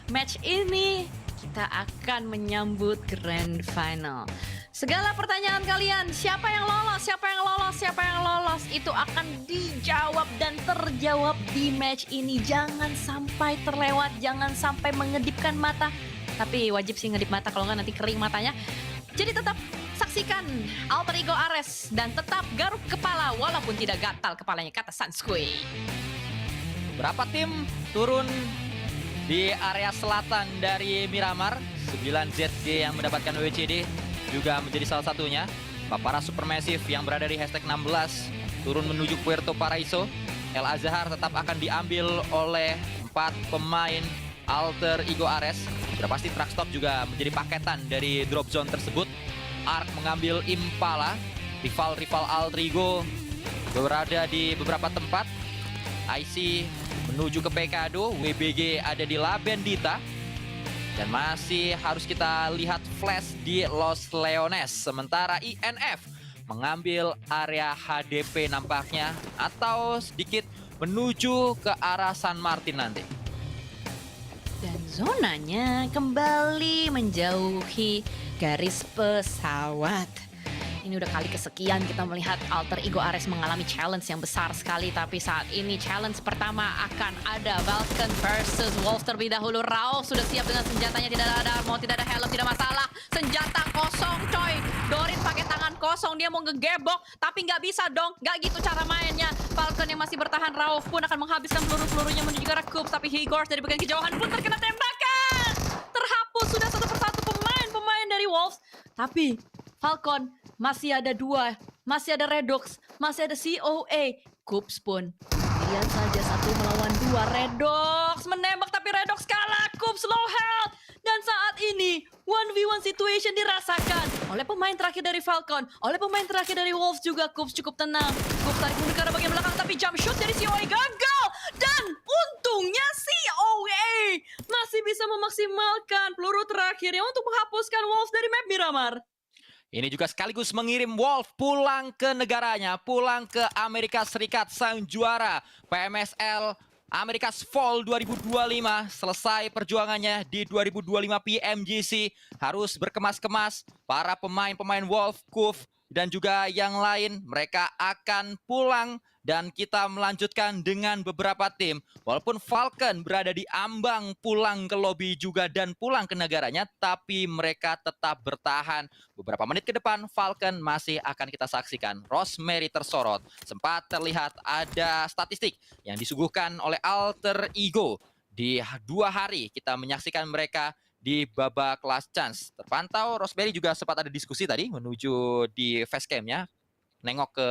match ini kita akan menyambut Grand Final. Segala pertanyaan kalian, siapa yang lolos, siapa yang lolos, siapa yang lolos, itu akan dijawab dan terjawab di match ini. Jangan sampai terlewat, jangan sampai mengedipkan mata. Tapi wajib sih ngedip mata, kalau nggak nanti kering matanya. Jadi tetap saksikan Alter Ego Ares dan tetap garuk kepala walaupun tidak gatal kepalanya, kata Sanskui. Berapa tim turun di area selatan dari Miramar? 9 ZG yang mendapatkan WCD juga menjadi salah satunya. Papara Supermassive yang berada di hashtag 16 turun menuju Puerto Paraiso. El Azhar tetap akan diambil oleh 4 pemain Alter Ego Ares. Sudah pasti Truckstop juga menjadi paketan dari drop zone tersebut. Ark mengambil Impala. Rival-rival Alter Ego berada di beberapa tempat. IC menuju ke Pekado, WBG ada di La Bendita. Dan masih harus kita lihat flash di Los Leones. Sementara INF mengambil area HDP nampaknya. Atau sedikit menuju ke arah San Martin nanti. Dan zonanya kembali menjauhi garis pesawat. Ini udah kali kesekian kita melihat Alter Ego Ares mengalami challenge yang besar sekali. Tapi saat ini challenge pertama akan ada Vulcan versus Wolves terlebih dahulu. Raoh sudah siap dengan senjatanya, tidak ada armor, tidak ada helm, tidak masalah. Senjata kosong coy. Dorin pakai tangan kosong, dia mau ngegebok. Tapi nggak bisa dong, nggak gitu cara mainnya. Vulcan yang masih bertahan, Raoh pun akan menghabiskan peluru-pelurunya menuju ke arah Cubes. Tapi Higors dari bagian kejauhan pun terkena tembakan. Terhapus sudah satu persatu pemain dari Wolves. Tapi Falcon masih ada 2, masih ada Redox, masih ada COA. Cubes pun lihat saja 1 melawan 2. Redox menembak tapi Redox kalah. Cubes low health. Dan saat ini 1v1 situation dirasakan oleh pemain terakhir dari Falcon, oleh pemain terakhir dari Wolves juga. Cubes cukup tenang. Cubes tarik mundur ke arah bagian belakang tapi jump shot dari COA gagal. Dan untungnya COA masih bisa memaksimalkan peluru terakhirnya untuk menghapuskan Wolves dari map Miramar. Ini juga sekaligus mengirim Wolf pulang ke negaranya, pulang ke Amerika Serikat, sang juara PMSL America's Fall 2025. Selesai perjuangannya di 2025 PMGC, harus berkemas-kemas. Para pemain-pemain Wolf, Kuf, dan juga yang lain, mereka akan pulang. Dan kita melanjutkan dengan beberapa tim. Walaupun Falcon berada di ambang pulang ke lobi juga dan pulang ke negaranya, tapi mereka tetap bertahan. Beberapa menit ke depan, Falcon masih akan kita saksikan. Rosemary tersorot. Sempat terlihat ada statistik yang disuguhkan oleh Alter Ego. Di 2 hari kita menyaksikan mereka di babak last chance. Terpantau Rosemary juga sempat ada diskusi tadi menuju di facecamnya. Nengok ke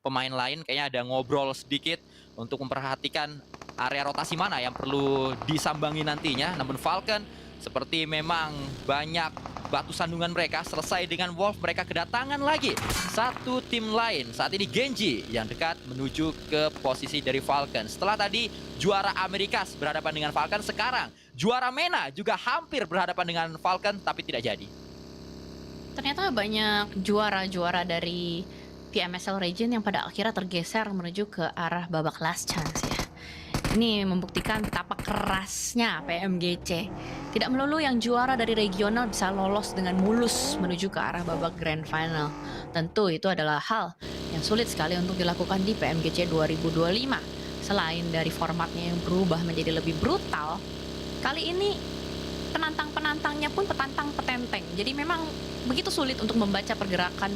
pemain lain, kayaknya ada ngobrol sedikit untuk memperhatikan area rotasi mana yang perlu disambangi nantinya. Namun Falcon seperti memang banyak batu sandungan mereka. Selesai dengan Wolf, mereka kedatangan lagi satu tim lain. Saat ini Genji yang dekat menuju ke posisi dari Falcon. Setelah tadi juara Amerikas berhadapan dengan Falcon, sekarang juara MENA juga hampir berhadapan dengan Falcon tapi tidak jadi. Ternyata banyak juara-juara dari PMSL region yang pada akhirnya tergeser menuju ke arah babak last chance ya. Ini membuktikan betapa kerasnya PMGC. Tidak melulu yang juara dari regional bisa lolos dengan mulus menuju ke arah babak grand final. Tentu itu adalah hal yang sulit sekali untuk dilakukan di PMGC 2025. Selain dari formatnya yang berubah menjadi lebih brutal, kali ini penantang-penantangnya pun petantang petenteng. Jadi memang begitu sulit untuk membaca pergerakan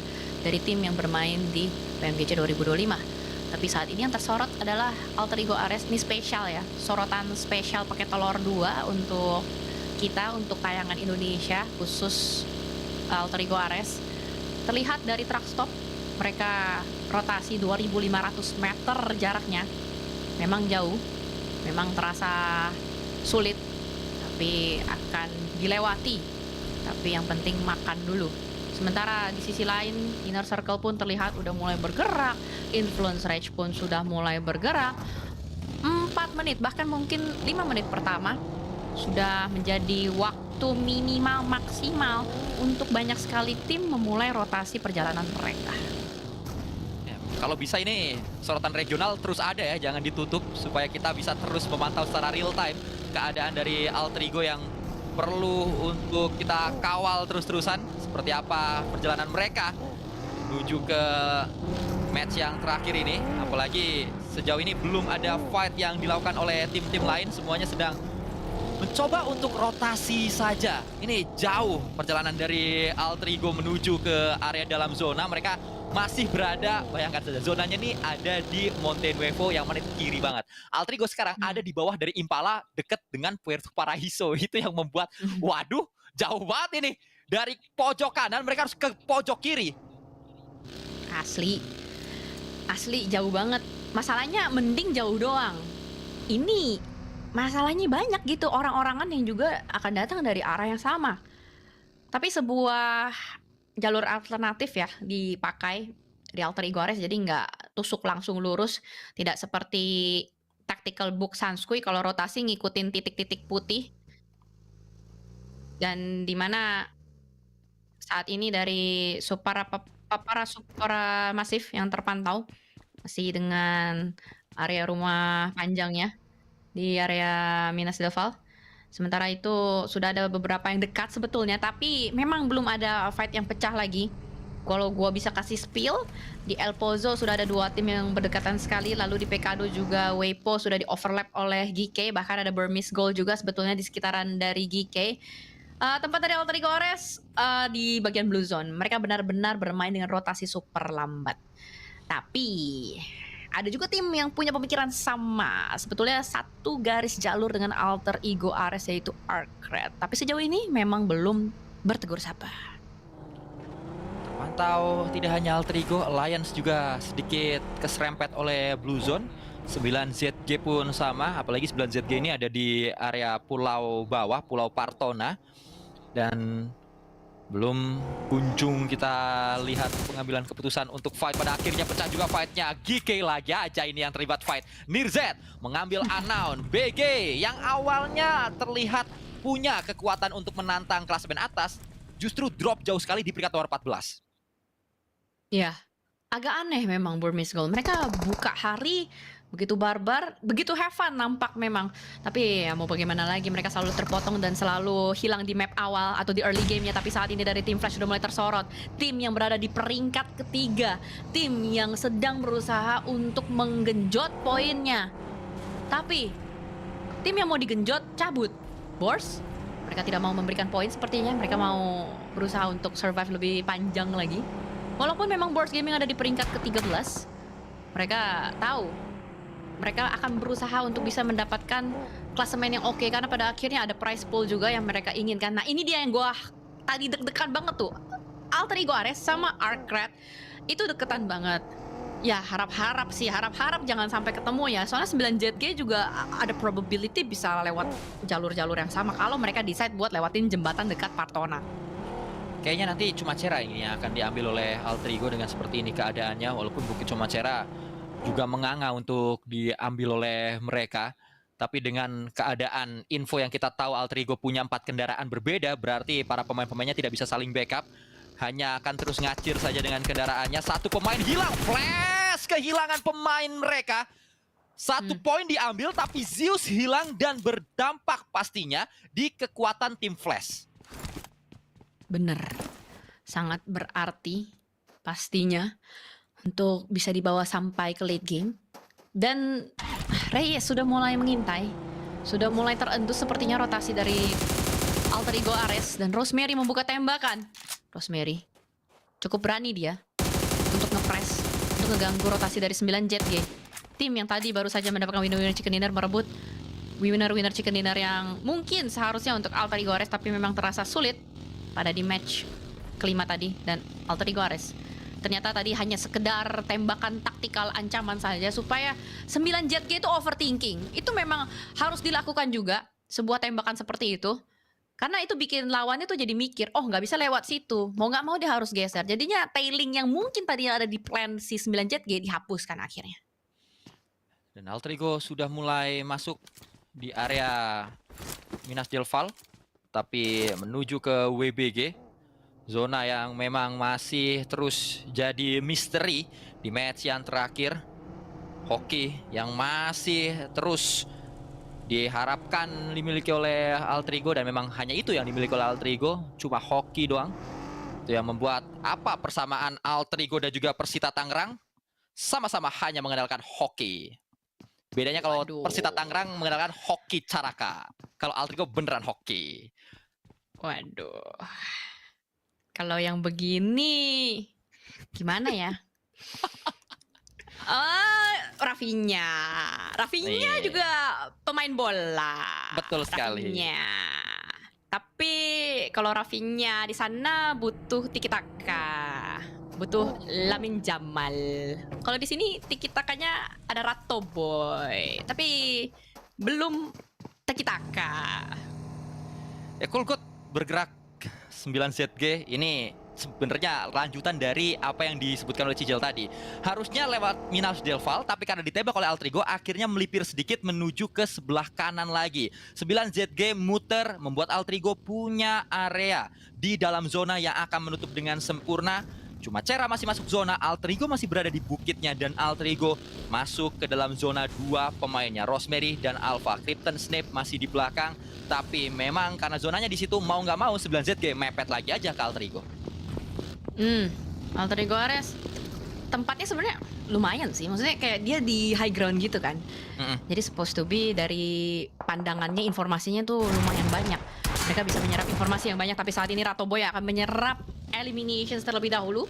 dari tim yang bermain di PMGC 2025. Tapi saat ini yang tersorot adalah Alter Ego Ares. Ini spesial ya, sorotan spesial pakai telur 2 untuk kita, untuk tayangan Indonesia, khusus Alter Ego Ares. Terlihat dari Truckstop, mereka rotasi 2.500 meter jaraknya. Memang jauh, memang terasa sulit, tapi akan dilewati. Tapi yang penting makan dulu. Sementara di sisi lain, Inner Circle pun terlihat udah mulai bergerak. Influence Rage pun sudah mulai bergerak. 4 menit, bahkan mungkin 5 menit pertama sudah menjadi waktu minimal maksimal untuk banyak sekali tim memulai rotasi perjalanan mereka. Ya, kalau bisa ini sorotan regional terus ada ya, jangan ditutup supaya kita bisa terus memantau secara real time keadaan dari Altrigo yang perlu untuk kita kawal terus-terusan. Seperti apa perjalanan mereka menuju ke match yang terakhir ini. Apalagi sejauh ini belum ada fight yang dilakukan oleh tim-tim lain. Semuanya sedang mencoba untuk rotasi saja. Ini jauh perjalanan dari Altrigo menuju ke area dalam zona. Mereka masih berada, bayangkan saja, zonanya ini ada di Mountain Wevo yang mana itu kiri banget. Altrigo sekarang ada di bawah dari Impala, deket dengan Puerto Paraíso. Itu yang membuat, waduh, jauh banget ini. Dari pojok kanan mereka harus ke pojok kiri. Asli. Asli jauh banget. Masalahnya mending jauh doang. Ini masalahnya banyak gitu, orang-orangan yang juga akan datang dari arah yang sama. Tapi sebuah jalur alternatif ya dipakai di Alter Ego Ares, jadi nggak tusuk langsung lurus, tidak seperti tactical book Sanskui kalau rotasi ngikutin titik-titik putih. Dan dimana saat ini dari Supara Masif yang terpantau masih dengan area rumah panjangnya di area Minas del Val. Sementara itu sudah ada beberapa yang dekat sebetulnya, tapi memang belum ada fight yang pecah lagi. Kalau gua bisa kasih spill, di El Pozo sudah ada 2 tim yang berdekatan sekali, lalu di Pecado juga Weipo sudah di overlap oleh GK, bahkan ada Burmese Gold juga sebetulnya di sekitaran dari GK. Tempat dari Alter Ego Ares di bagian Blue Zone, mereka benar-benar bermain dengan rotasi super lambat. Tapi ada juga tim yang punya pemikiran sama. Sebetulnya satu garis jalur dengan Alter Ego Ares, yaitu Arcred. Tapi sejauh ini memang belum bertegur sapa. Terpantau tidak hanya Alter Ego, Alliance juga sedikit keserempet oleh Blue Zone. 9ZG pun sama, apalagi 9ZG ini ada di area pulau bawah, Pulau Partona. Dan belum kunjung kita lihat pengambilan keputusan untuk fight. Pada akhirnya pecah juga fightnya. GK lagi aja ini yang terlibat fight. Nirzet mengambil Unknown. BG yang awalnya terlihat punya kekuatan untuk menantang klasemen atas, justru drop jauh sekali di peringkat nomor 14. Ya, agak aneh memang Burmese Gold. Mereka buka hari begitu barbar, begitu have fun nampak memang. Tapi ya mau bagaimana lagi, mereka selalu terpotong dan selalu hilang di map awal atau di early gamenya. Tapi saat ini dari tim Flash sudah mulai tersorot. Tim yang berada di peringkat ketiga, tim yang sedang berusaha untuk menggenjot poinnya. Tapi tim yang mau digenjot cabut. Boars, mereka tidak mau memberikan poin sepertinya. Mereka mau berusaha untuk survive lebih panjang lagi. Walaupun memang Boars Gaming ada di peringkat ke-13, mereka tahu mereka akan berusaha untuk bisa mendapatkan klasemen yang oke, karena pada akhirnya ada prize pool juga yang mereka inginkan. Nah ini dia yang gua tadi deg-degan banget tuh. Alter Ego Ares sama Arcred itu deketan banget. Ya harap-harap sih, harap-harap jangan sampai ketemu ya. Soalnya 9ZG juga ada probability bisa lewat jalur-jalur yang sama kalau mereka decide buat lewatin jembatan dekat Partona. Kayaknya nanti Cumacera ini yang akan diambil oleh Alter Ego dengan seperti ini keadaannya. Walaupun Bukit Cumacera juga menganga untuk diambil oleh mereka. Tapi dengan keadaan info yang kita tahu Alter Ego punya 4 kendaraan berbeda, berarti para pemain-pemainnya tidak bisa saling backup. Hanya akan terus ngacir saja dengan kendaraannya. Satu pemain hilang, Flash kehilangan pemain mereka. 1 poin diambil tapi Zeus hilang dan berdampak pastinya di kekuatan tim Flash. Bener, sangat berarti pastinya untuk bisa dibawa sampai ke late game. Dan Reyes sudah mulai mengintai, sudah mulai terendus sepertinya rotasi dari Alter Ego Ares. Dan Rosemary membuka tembakan. Rosemary cukup berani dia untuk nge-press, untuk ngeganggu rotasi dari 9ZG. Tim yang tadi baru saja mendapatkan winner-winner chicken dinner merebut winner-winner chicken dinner yang mungkin seharusnya untuk Alter Ego Ares, tapi memang terasa sulit pada di match kelima tadi. Dan Alter Ego Ares ternyata tadi hanya sekedar tembakan taktikal ancaman saja supaya 9ZG itu overthinking. Itu memang harus dilakukan juga, sebuah tembakan seperti itu. Karena itu bikin lawannya tuh jadi mikir, oh nggak bisa lewat situ. Mau nggak mau dia harus geser. Jadinya tailing yang mungkin tadi ada di plan si 9ZG dihapuskan akhirnya. Dan Alter Ego sudah mulai masuk di area Minas del Val, tapi menuju ke WBG. Zona yang memang masih terus jadi misteri di match yang terakhir. Hoki yang masih terus diharapkan dimiliki oleh Altrigo, dan memang hanya itu yang dimiliki oleh Altrigo, cuma hoki doang. Itu yang membuat apa persamaan Altrigo dan juga Persita Tangerang sama-sama hanya mengandalkan hoki. Bedanya kalau Waduh. Persita Tangerang mengandalkan hoki caraka, kalau Altrigo beneran hoki. Waduh. Kalau yang begini gimana ya? Rafinya. Rafinya Nih. juga pemain bola. Betul sekali. Rafinya. Tapi kalau Rafinya di sana butuh tiki taka. Butuh Lamine Jamal. Kalau di sini tiki takanya ada Rato Boy. Tapi belum tiki taka. Ya Kulkut bergerak 9ZG ini sebenarnya lanjutan dari apa yang disebutkan oleh Cijel tadi. Harusnya lewat Minas Delval, tapi karena ditembak oleh Altrigo, akhirnya melipir sedikit menuju ke sebelah kanan lagi. 9ZG muter membuat Altrigo punya area di dalam zona yang akan menutup dengan sempurna. Cuma Cera masih masuk zona, Altrigo masih berada di bukitnya, dan Altrigo masuk ke dalam zona 2 pemainnya, Rosemary dan Alpha. Krypton Snape masih di belakang, tapi memang karena zonanya di situ, mau nggak mau 9ZG mepet lagi aja ke Altrigo. Altrigo Ares tempatnya sebenarnya lumayan sih, maksudnya kayak dia di high ground gitu kan. Jadi supposed to be dari pandangannya informasinya tuh lumayan banyak. Mereka bisa menyerap informasi yang banyak, tapi saat ini Rato Boy akan menyerap eliminations terlebih dahulu.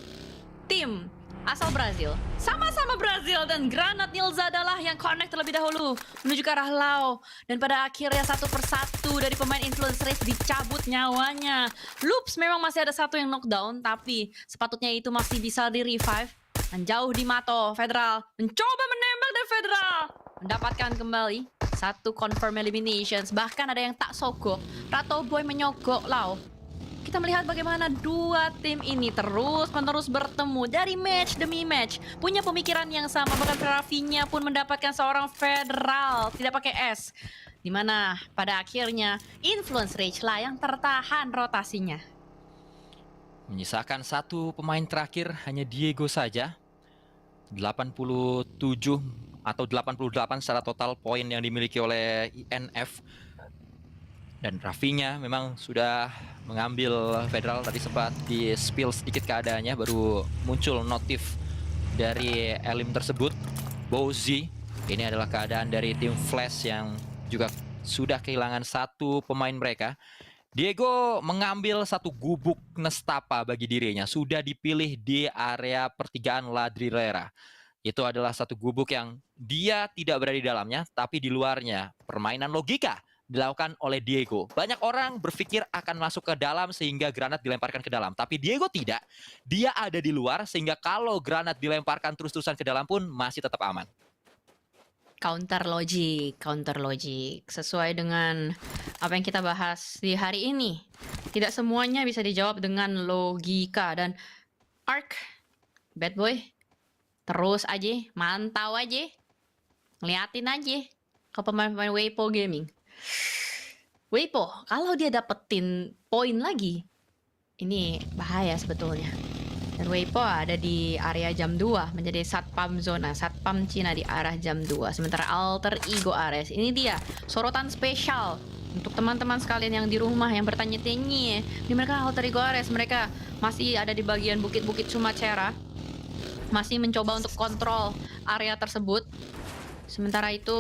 Tim asal Brazil, sama-sama Brazil, dan Granat Nilza adalah yang connect terlebih dahulu menuju ke arah Lau. Dan pada akhirnya satu persatu dari pemain Influence Race dicabut nyawanya. Loops memang masih ada satu yang knockdown, tapi sepatutnya itu masih bisa di-revive. Dan jauh di Mato, Federal mencoba menembak, dan Federal mendapatkan kembali satu confirm eliminations. Bahkan ada yang tak sogok. Rato Boy menyogok Lau. Kita melihat bagaimana dua tim ini terus-menerus bertemu dari match demi match. Punya pemikiran yang sama, bahkan Rafinya pun mendapatkan seorang Federal tidak pakai S. Dimana pada akhirnya Influence Rage lah yang tertahan rotasinya. Menyisakan satu pemain terakhir, hanya Diego saja. 87 atau 88 secara total poin yang dimiliki oleh INF. Dan Rafinya memang sudah mengambil Federal, tadi sempat di spill sedikit keadaannya, baru muncul notif dari Elim tersebut. Bozi, ini adalah keadaan dari tim Flash yang juga sudah kehilangan satu pemain mereka. Diego mengambil satu gubuk nestapa bagi dirinya, sudah dipilih di area pertigaan Ladrilera. Itu adalah satu gubuk yang dia tidak berada di dalamnya, tapi di luarnya permainan logika dilakukan oleh Diego. Banyak orang berpikir akan masuk ke dalam sehingga granat dilemparkan ke dalam, tapi Diego tidak. Dia ada di luar sehingga kalau granat dilemparkan terus-terusan ke dalam pun masih tetap aman. Counter logic. Sesuai dengan apa yang kita bahas di hari ini. Tidak semuanya bisa dijawab dengan logika. Dan Ark, bad boy, terus aja, mantau aja. Ngeliatin aja ke pemain-pemain Weipo Gaming. Weipo, kalau dia dapetin poin lagi, ini bahaya sebetulnya. Dan Weipo ada di area jam 2 menjadi satpam zona, satpam Cina di arah jam 2. Sementara Alter Ego Ares, ini dia sorotan spesial untuk teman-teman sekalian yang di rumah yang bertanya-tanya, di mereka Alter Ego Ares, mereka masih ada di bagian bukit-bukit Sumatera, masih mencoba untuk kontrol area tersebut. Sementara itu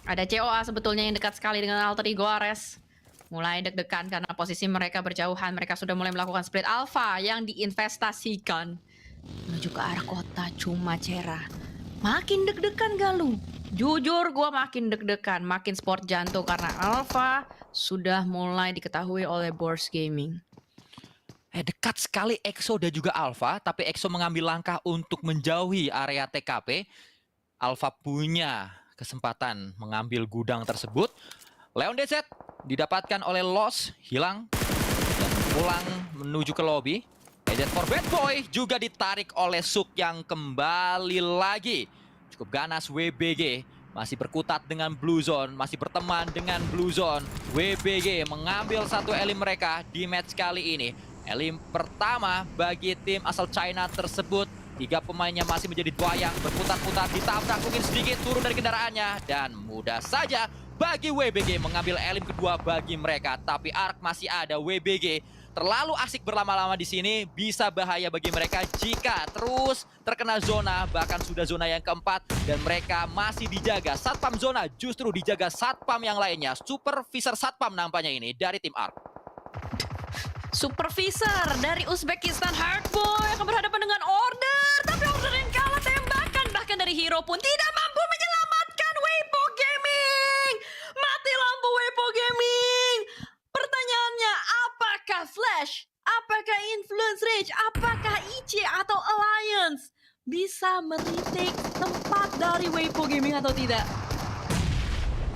ada COA sebetulnya yang dekat sekali dengan Alter Ego Ares. Mulai deg-degan karena posisi mereka berjauhan. Mereka sudah mulai melakukan split alpha yang diinvestasikan menuju ke arah kota Cumacera. Makin deg-degan gak lu? Jujur gue makin deg-degan, makin sport jantung karena alpha sudah mulai diketahui oleh Boars Gaming. Dekat sekali EXO dan juga Alpha, tapi EXO mengambil langkah untuk menjauhi area TKP. Alpha punya kesempatan mengambil gudang tersebut. Leon DZ didapatkan oleh Loss, hilang dan pulang menuju ke lobby. Agent for Bad Boy juga ditarik oleh Suk yang kembali lagi. Cukup ganas WBG, masih berkutat dengan Blue Zone, masih berteman dengan Blue Zone. WBG mengambil satu elim mereka di match kali ini. Elim pertama bagi tim asal China tersebut. 3 pemainnya masih menjadi buayang, berputar-putar, ditabrak mungkin sedikit, turun dari kendaraannya, dan mudah saja bagi WBG mengambil elim kedua bagi mereka. Tapi Ark masih ada. WBG terlalu asik berlama-lama di sini, bisa bahaya bagi mereka jika terus terkena zona, bahkan sudah zona yang keempat dan mereka masih dijaga. Satpam zona justru dijaga satpam yang lainnya. Supervisor satpam nampaknya ini dari tim Ark. Supervisor dari Uzbekistan Hardboy akan berhadapan dengan Order, tapi Order yang kalah tembakan bahkan dari hero pun tidak mampu menyelamatkan Weibo Gaming. Mati lampu Weibo Gaming. Pertanyaannya, apakah Flash, apakah Influence Rage, apakah IC atau Alliance bisa meritik tempat dari Weibo Gaming atau tidak?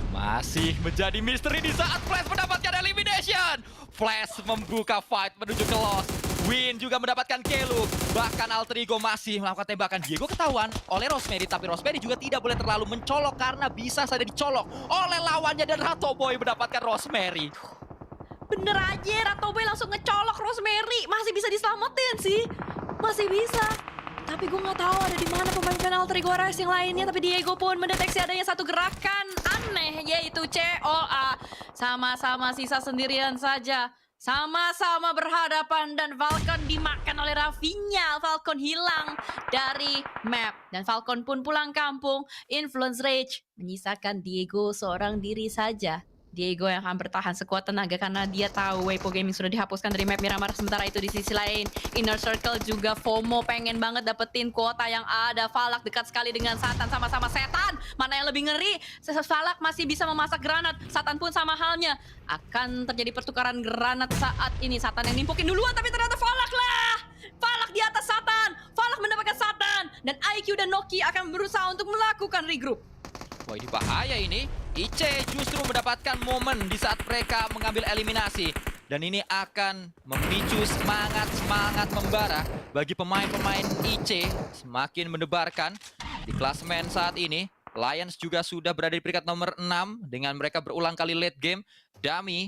Masih menjadi misteri di saat Flash mendapatkan elimination. Flash membuka fight menuju ke Lost. Win juga mendapatkan Kelu. Bahkan Alter Ego masih melakukan tembakan. Diego ketahuan oleh Rosemary, tapi Rosemary juga tidak boleh terlalu mencolok karena bisa saja dicolok oleh lawannya dan Ratoboy mendapatkan Rosemary. Bener aja, Ratoboy langsung ngecolok Rosemary. Masih bisa diselamatin sih. Masih bisa. Tapi gue nggak tahu ada di mana pemain Alter Ego Rise yang lainnya. Tapi Diego pun mendeteksi adanya satu gerakan aneh, yaitu COA. Sama-sama sisa sendirian saja. Sama-sama berhadapan dan Falcon dimakan oleh Rafinha. Falcon hilang dari map. Dan Falcon pun pulang kampung. Influence Rage menyisakan Diego seorang diri saja. Diego yang akan bertahan sekuat tenaga karena dia tahu Weibo Gaming sudah dihapuskan dari map Miramar. Sementara itu di sisi lain, Inner Circle juga FOMO pengen banget dapetin kuota yang ada. Falak dekat sekali dengan Satan, sama-sama setan. Mana yang lebih ngeri? Falak masih bisa memasak granat. Satan pun sama halnya. Akan terjadi pertukaran granat saat ini. Satan yang nimpukin duluan, tapi ternyata Falak lah. Falak di atas Satan. Falak mendapatkan Satan. Dan IQ dan Noki akan berusaha untuk melakukan regroup. Wah, ini bahaya ini. IC justru mendapatkan momen di saat mereka mengambil eliminasi. Dan ini akan memicu semangat membara bagi pemain-pemain IC. Semakin mendebarkan di klasemen saat ini. Lions juga sudah berada di peringkat nomor 6 dengan mereka berulang kali late game. Dami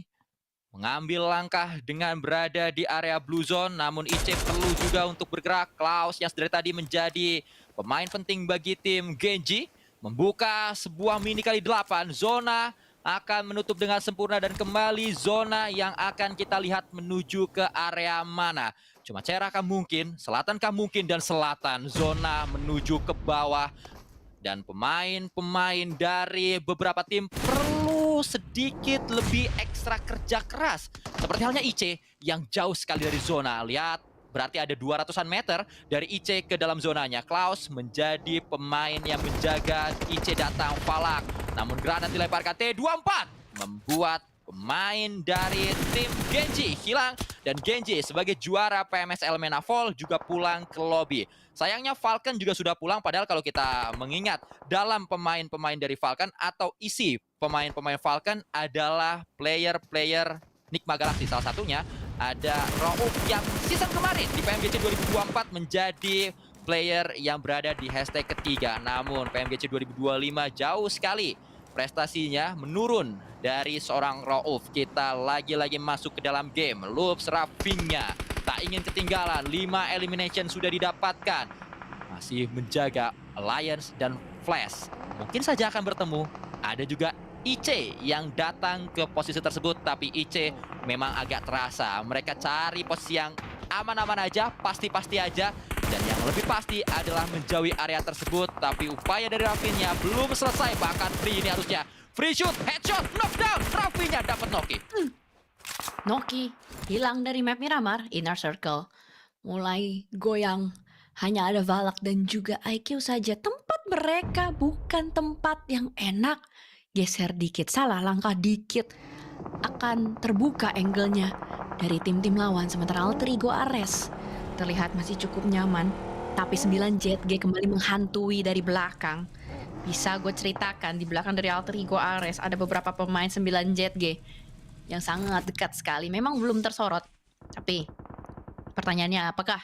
mengambil langkah dengan berada di area blue zone. Namun IC perlu juga untuk bergerak. Klaus yang dari tadi menjadi pemain penting bagi tim Genji. Membuka sebuah mini kali 8. Zona akan menutup dengan sempurna dan kembali zona yang akan kita lihat menuju ke area mana. Cuma cerahkah mungkin, selatankah mungkin, dan selatan. Zona menuju ke bawah. Dan pemain-pemain dari beberapa tim perlu sedikit lebih ekstra kerja keras. Seperti halnya IC yang jauh sekali dari zona. Lihat. Berarti ada 200-an meter dari IC ke dalam zonanya. Klaus menjadi pemain yang menjaga IC datang. Falak. Namun granat dilemparkan T24. Membuat pemain dari tim Genji hilang. Dan Genji sebagai juara PMSL MENA Fall juga pulang ke lobby. Sayangnya Falcon juga sudah pulang. Padahal kalau kita mengingat dalam pemain-pemain dari Falcon atau isi pemain-pemain Falcon adalah player-player Nikma Galaxy. Salah satunya ada Rauf yang season kemarin di PMGC 2024 menjadi player yang berada di hashtag ketiga. Namun PMGC 2025 jauh sekali prestasinya menurun dari seorang Rauf. Kita lagi-lagi masuk ke dalam game. Loops Rafinha tak ingin ketinggalan. 5 elimination sudah didapatkan. Masih menjaga Alliance dan Flash. Mungkin saja akan bertemu. Ada juga IC yang datang ke posisi tersebut, tapi IC memang agak terasa. Mereka cari posisi yang aman-aman aja, pasti-pasti aja. Dan yang lebih pasti adalah menjauhi area tersebut. Tapi upaya dari Rafinha belum selesai, bahkan free ini harusnya. Free shoot, headshot, knockdown. Rafinha dapat Noki. Noki hilang dari map Miramar. Inner Circle mulai goyang. Hanya ada Valak dan juga IQ saja. Tempat mereka bukan tempat yang enak. Geser dikit, salah langkah dikit, akan terbuka angle-nya dari tim-tim lawan. Sementara Alter Ego Ares terlihat masih cukup nyaman, tapi 9 ZG kembali menghantui dari belakang. Bisa gue ceritakan, di belakang dari Alter Ego Ares ada beberapa pemain 9 ZG yang sangat dekat sekali. Memang belum tersorot, tapi pertanyaannya apakah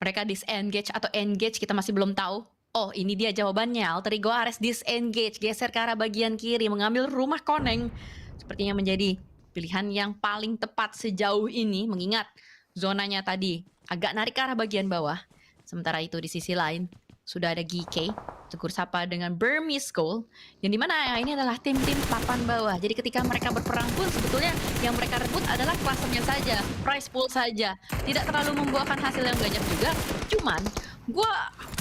mereka disengage atau engage, kita masih belum tahu. Oh, ini dia jawabannya. Alter Ego Ares disengage, geser ke arah bagian kiri, mengambil rumah koneng. Sepertinya menjadi pilihan yang paling tepat sejauh ini, mengingat zonanya tadi agak narik ke arah bagian bawah. Sementara itu di sisi lain, sudah ada GK, tegur sapa dengan Burmese Goal, yang dimana ini adalah tim-tim papan bawah. Jadi ketika mereka berperang pun sebetulnya yang mereka rebut adalah klasemen saja, prize pool saja. Tidak terlalu membuahkan hasil yang banyak juga. Cuman, gue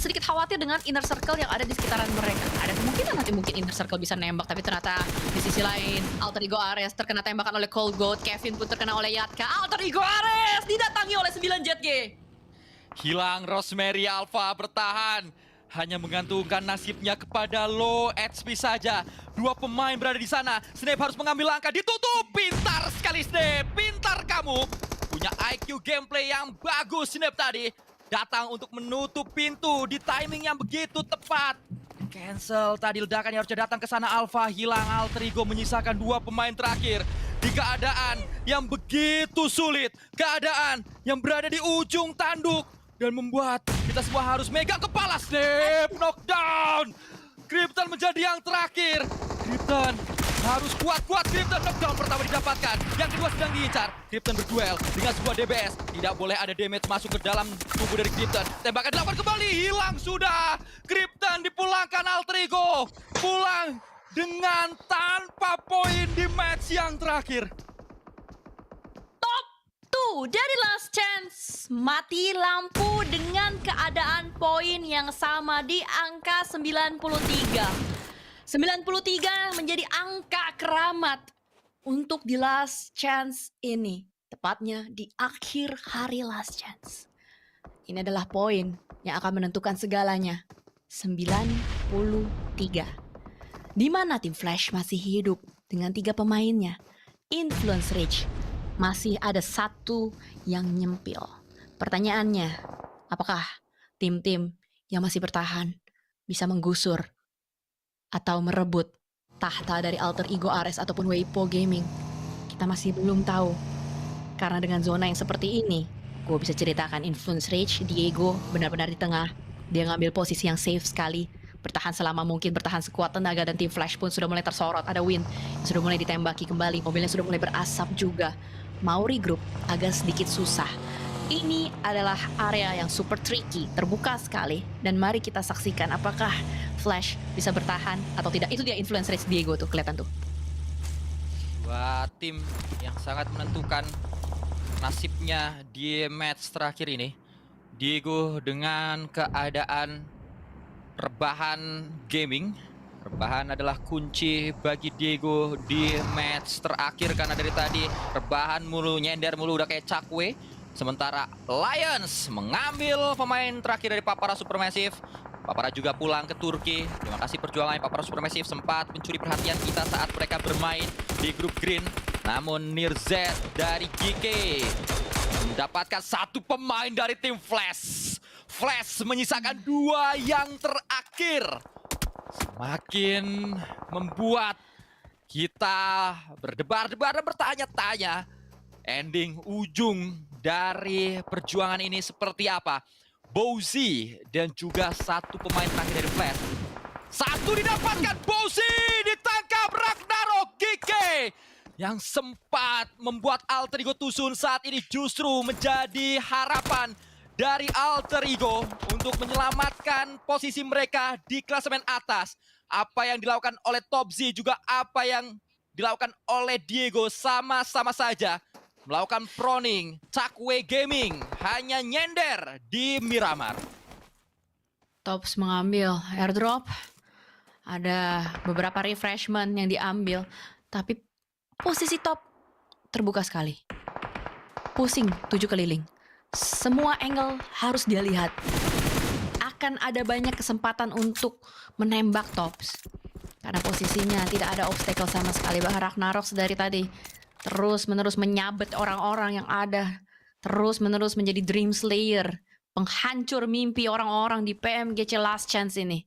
sedikit khawatir dengan inner circle yang ada di sekitaran mereka. Ada kemungkinan nanti mungkin inner circle bisa nembak, tapi ternyata di sisi lain Alter Ego Ares terkena tembakan oleh Cold Goat, Kevin pun terkena oleh Yatka. Alter Ego Ares didatangi oleh 9 Jet G. Hilang Rosemary Alpha bertahan. Hanya menggantungkan nasibnya kepada low HP saja. Dua pemain berada di sana. Snape harus mengambil langkah. Ditutup. Pintar sekali Snape. Pintar kamu. Punya IQ gameplay yang bagus Snape tadi. Datang untuk menutup pintu di timing yang begitu tepat. Cancel tadi ledakan yang harusnya datang ke sana. Alpha hilang. Alter Ego menyisakan dua pemain terakhir. Di keadaan yang begitu sulit. Keadaan yang berada di ujung tanduk. Dan membuat kita semua harus megang kepala. Snape knockdown. Krypton menjadi yang terakhir. Krypton harus kuat-kuat. Krypton knockdown pertama didapatkan. Yang kedua sedang diincar. Krypton berduel dengan sebuah DBS. Tidak boleh ada damage masuk ke dalam tubuh dari Krypton. Tembakan dilakukan kembali. Hilang sudah. Krypton dipulangkan Alter Ego. Pulang dengan tanpa poin di match yang terakhir. Dari Last Chance mati lampu dengan keadaan poin yang sama di angka 93. 93 menjadi angka keramat untuk di Last Chance ini. Tepatnya di akhir hari Last Chance. Ini adalah poin yang akan menentukan segalanya. 93. Di mana tim Flash masih hidup dengan 3 pemainnya. Influence Rage masih ada satu yang nyempil. Pertanyaannya, apakah tim-tim yang masih bertahan bisa menggusur atau merebut tahta dari Alter Ego Ares ataupun Weibo Gaming? Kita masih belum tahu. Karena dengan zona yang seperti ini, gue bisa ceritakan Influence Rage, Diego benar-benar di tengah. Dia ngambil posisi yang safe sekali. Bertahan selama mungkin, bertahan sekuat tenaga, dan tim Flash pun sudah mulai tersorot. Ada Win yang sudah mulai ditembaki kembali. Mobilnya sudah mulai berasap juga. Mau regroup agak sedikit susah. Ini adalah area yang super tricky, terbuka sekali. Dan mari kita saksikan apakah Flash bisa bertahan atau tidak. Itu dia Influence Rage Diego tuh, kelihatan tuh. Dua tim yang sangat menentukan nasibnya di match terakhir ini. Diego dengan keadaan rebahan gaming. Rebahan adalah kunci bagi Diego di match terakhir, karena dari tadi rebahan mulu, nyender mulu, udah kayak cakwe. Sementara Lions mengambil pemain terakhir dari Papara Supermassive. Papara juga pulang ke Turki. Terima kasih perjuangannya Papara Supermassive, sempat mencuri perhatian kita saat mereka bermain di grup green. Namun Nirzet dari GK mendapatkan satu pemain dari tim Flash. Flash menyisakan 2 yang terakhir. Semakin membuat kita berdebar-debar dan bertanya-tanya ending ujung dari perjuangan ini seperti apa. Bowzy dan juga satu pemain terakhir dari Flash. Satu didapatkan, Bowzy ditangkap Ragnarok GK yang sempat membuat Alter Ego Tusun saat ini justru menjadi harapan dari Alter Ego untuk menyelamatkan posisi mereka di klasemen atas. Apa yang dilakukan oleh Topzy juga apa yang dilakukan oleh Diego sama-sama saja melakukan proning. Cakwe Gaming hanya nyender di Miramar. Tops mengambil airdrop. Ada beberapa refreshment yang diambil. Tapi posisi top terbuka sekali. Pusing 7 keliling. Semua angle harus dia lihat. Akan ada banyak kesempatan untuk menembak Tops. Karena posisinya tidak ada obstacle sama sekali. Bahkan Ragnarok dari tadi terus-menerus menyabet orang-orang yang ada. Terus-menerus menjadi Dream Slayer. Penghancur mimpi orang-orang di PMGC Last Chance ini.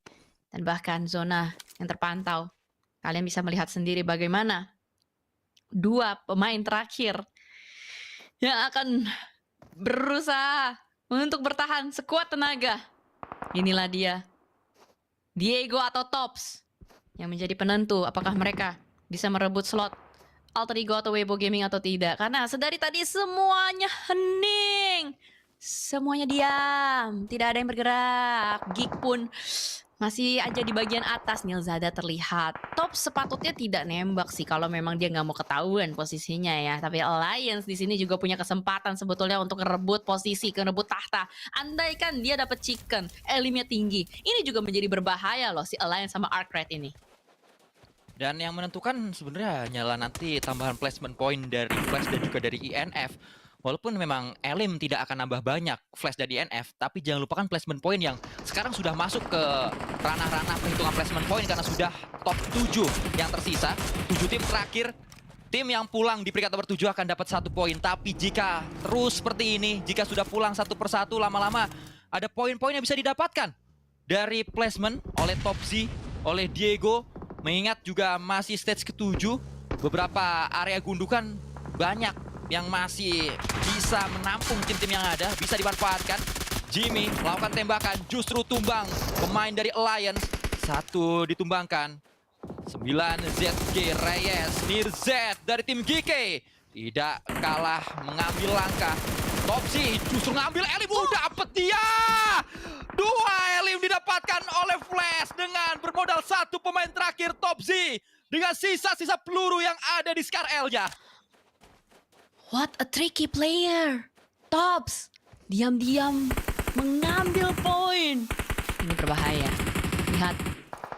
Dan bahkan zona yang terpantau. Kalian bisa melihat sendiri bagaimana 2 pemain terakhir yang akan berusaha untuk bertahan sekuat tenaga. Inilah dia, Diego atau Tops, yang menjadi penentu apakah mereka bisa merebut slot Alter Ego atau Weibo Gaming atau tidak. Karena sedari tadi semuanya hening. Semuanya diam, tidak ada yang bergerak. Geek pun masih aja di bagian atas. Nilzada terlihat. Top sepatutnya tidak nembak sih kalau memang dia nggak mau ketahuan posisinya ya. Tapi Alliance di sini juga punya kesempatan sebetulnya untuk ngerebut posisi, ngerebut tahta. Andaikan dia dapat chicken, elimnya tinggi. Ini juga menjadi berbahaya loh si Alliance sama Arcred ini. Dan yang menentukan sebenarnya hanyalah nanti tambahan placement point dari Flash dan juga dari INF. Walaupun memang Elim tidak akan nambah banyak Flash dan INF, tapi jangan lupakan placement point yang sekarang sudah masuk ke ranah-ranah perhitungan placement point karena sudah top 7 yang tersisa. 7 tim terakhir, tim yang pulang di peringkat nomor 7 akan dapat 1 poin. Tapi jika terus seperti ini, jika sudah pulang satu persatu, lama-lama ada poin-poin yang bisa didapatkan dari placement oleh Topzy, oleh Diego. Mengingat juga masih stage ke-7, beberapa area gundukan banyak yang masih bisa menampung tim-tim yang ada, bisa dimanfaatkan. Jimmy melakukan tembakan, justru tumbang pemain dari Alliance. 1 ditumbangkan. 9 ZG Reyes, Nirzet dari tim GK. Tidak kalah mengambil langkah. Topzy justru ngambil Elim, dapet dia! 2 Elim didapatkan oleh Flash dengan bermodal 1 pemain terakhir Topzy. Dengan sisa-sisa peluru yang ada di Scar L-nya. What a tricky player. Tops diam-diam mengambil poin. Ini berbahaya. Lihat,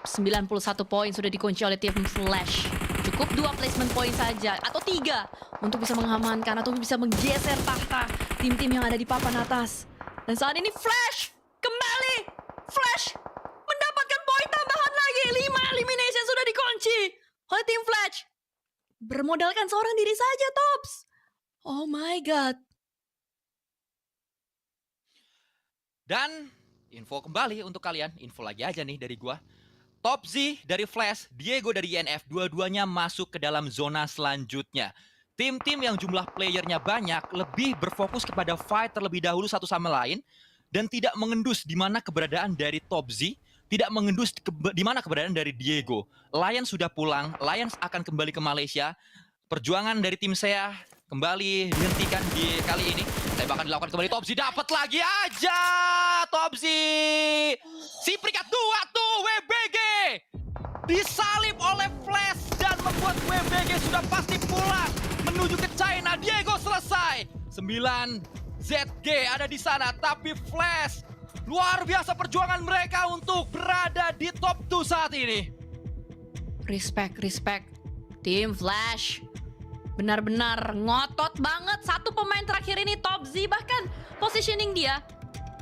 91 poin sudah dikunci oleh tim Flash. Cukup 2 placement point saja atau 3 untuk bisa mengamankan atau bisa menggeser tahta tim-tim yang ada di papan atas. Dan saat ini Flash kembali. Flash mendapatkan poin tambahan lagi. 5 elimination sudah dikunci oleh tim Flash. Bermodalkan seorang diri saja, Tops. Oh my god. Dan info kembali untuk kalian, info lagi aja nih dari gua. Topzy dari Flash, Diego dari INF, dua-duanya masuk ke dalam zona selanjutnya. Tim-tim yang jumlah playernya banyak lebih berfokus kepada fight terlebih dahulu satu sama lain dan tidak mengendus di mana keberadaan dari Topzy, tidak mengendus di mana keberadaan dari Diego. Lion sudah pulang, Lion akan kembali ke Malaysia. Perjuangan dari tim saya kembali dihentikan di kali ini. Tembakan dilakukan kembali, Topzy dapat lagi aja. Topzy si peringkat 2 tuh, WBG disalib oleh Flash dan membuat WBG sudah pasti pulang menuju ke China. Diego selesai. 9 ZG ada di sana, tapi Flash luar biasa perjuangan mereka untuk berada di top 2 saat ini. Respect tim Flash. Benar-benar ngotot banget. 1 pemain terakhir ini Topzy, bahkan positioning dia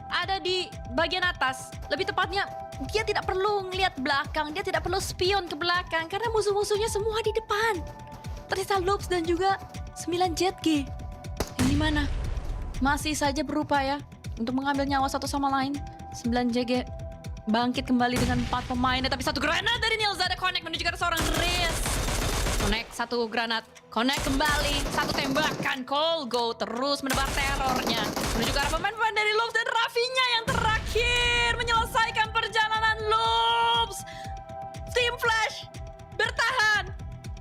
ada di bagian atas. Lebih tepatnya dia tidak perlu ngelihat belakang, dia tidak perlu spion ke belakang karena musuh-musuhnya semua di depan. Ternyata Loops dan juga 9 ZG yang dimana masih saja berupaya untuk mengambil nyawa satu sama lain. 9 ZG bangkit kembali dengan 4 pemain, tapi 1 granat dari Nilzada connect menuju ke seorang Riz. Connect 1 granat, connect kembali, 1 tembakan, Cole Go terus menebar terornya menuju ke arah pemain-pemain dari Loops dan Rafinya yang terakhir menyelesaikan perjalanan Loops. Tim Flash bertahan,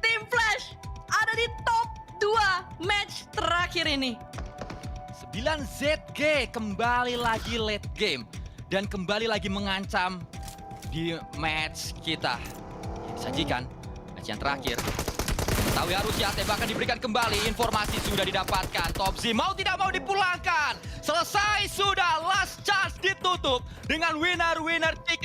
tim Flash ada di top 2 match terakhir ini. 9 ZG kembali lagi late game dan kembali lagi mengancam di match kita. Yang disajikan match yang terakhir. Mengetahui harusnya tembakan diberikan kembali, informasi sudah didapatkan. Topzy mau tidak mau dipulangkan. Selesai sudah, last chance ditutup dengan winner ticket.